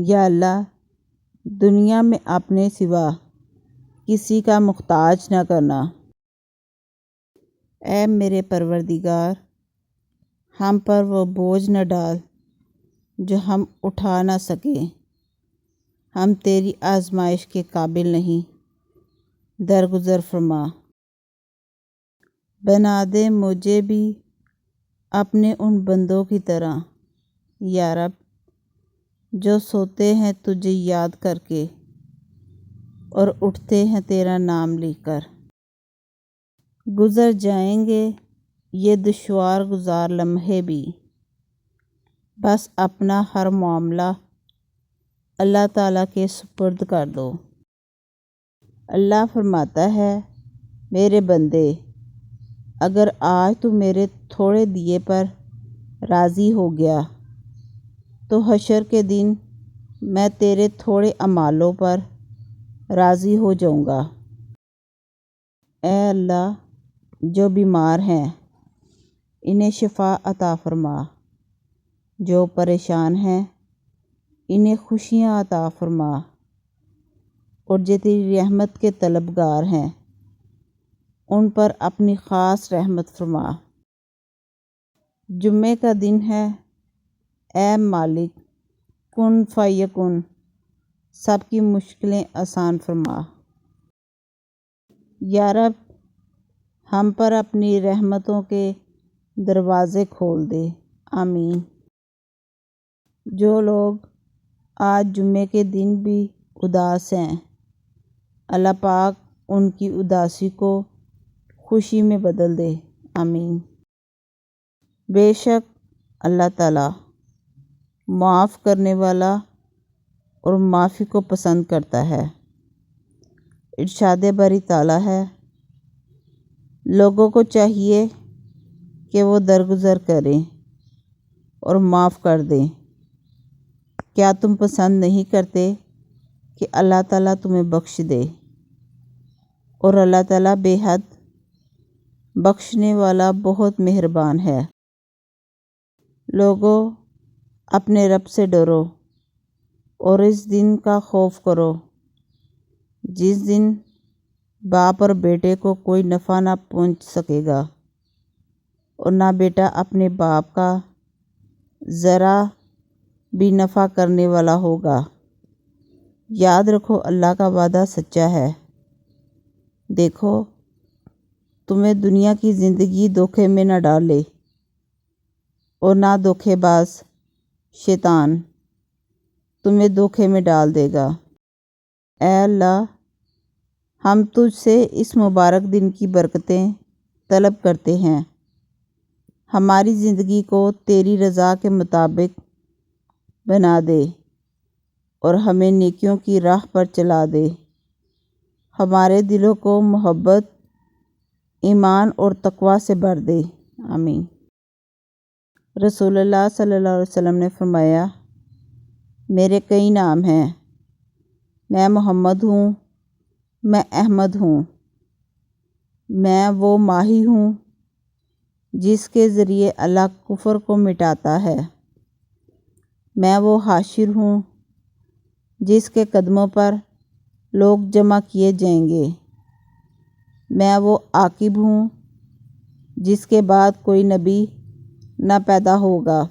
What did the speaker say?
یا اللہ دنیا میں اپنے سوا کسی کا محتاج نہ کرنا۔ اے میرے پروردگار ہم پر وہ بوجھ نہ ڈال جو ہم اٹھا نہ سکیں، ہم تیری آزمائش کے قابل نہیں، درگزر فرما۔ بنا دے مجھے بھی اپنے ان بندوں کی طرح یا رب جو سوتے ہیں تجھے یاد کر کے اور اٹھتے ہیں تیرا نام لے کر۔ گزر جائیں گے یہ دشوار گزار لمحے بھی، بس اپنا ہر معاملہ اللہ تعالیٰ کے سپرد کر دو۔ اللہ فرماتا ہے میرے بندے اگر آج تو میرے تھوڑے دیے پر راضی ہو گیا تو حشر کے دن میں تیرے تھوڑے اعمالوں پر راضی ہو جاؤں گا۔ اے اللہ جو بیمار ہیں انہیں شفا عطا فرما، جو پریشان ہیں انہیں خوشیاں عطا فرما، اور جو تیری رحمت کے طلبگار ہیں ان پر اپنی خاص رحمت فرما۔ جمعے کا دن ہے، اے مالک کن فیکن سب کی مشکلیں آسان فرما۔ یا رب ہم پر اپنی رحمتوں کے دروازے کھول دے، آمین۔ جو لوگ آج جمعے کے دن بھی اداس ہیں اللہ پاک ان کی اداسی کو خوشی میں بدل دے، آمین۔ بے شک اللہ تعالیٰ معاف کرنے والا اور معافی کو پسند کرتا ہے۔ ارشاد باری تعالیٰ ہے لوگوں کو چاہیے کہ وہ درگزر کریں اور معاف کر دیں۔ کیا تم پسند نہیں کرتے کہ اللہ تعالیٰ تمہیں بخش دے؟ اور اللہ تعالیٰ بے حد بخشنے والا بہت مہربان ہے۔ لوگوں اپنے رب سے ڈرو اور اس دن کا خوف کرو جس دن باپ اور بیٹے کو کوئی نفع نہ پہنچ سکے گا اور نہ بیٹا اپنے باپ کا ذرا بھی نفع کرنے والا ہوگا۔ یاد رکھو اللہ کا وعدہ سچا ہے۔ دیکھو تمہیں دنیا کی زندگی دھوکے میں نہ ڈالے اور نہ دھوکے باز شیطان تمہیں دھوکے میں ڈال دے گا۔ اے اللہ ہم تجھ سے اس مبارک دن کی برکتیں طلب کرتے ہیں، ہماری زندگی کو تیری رضا کے مطابق بنا دے اور ہمیں نیکیوں کی راہ پر چلا دے، ہمارے دلوں کو محبت، ایمان اور تقوی سے بھر دے، آمین۔ رسول اللہ صلی اللہ علیہ وسلم نے فرمایا میرے کئی نام ہیں، میں محمد ہوں، میں احمد ہوں، میں وہ ماہی ہوں جس کے ذریعے اللہ کفر کو مٹاتا ہے، میں وہ حاشر ہوں جس کے قدموں پر لوگ جمع کیے جائیں گے، میں وہ عاقب ہوں جس کے بعد کوئی نبی نہ پیدا ہوگا۔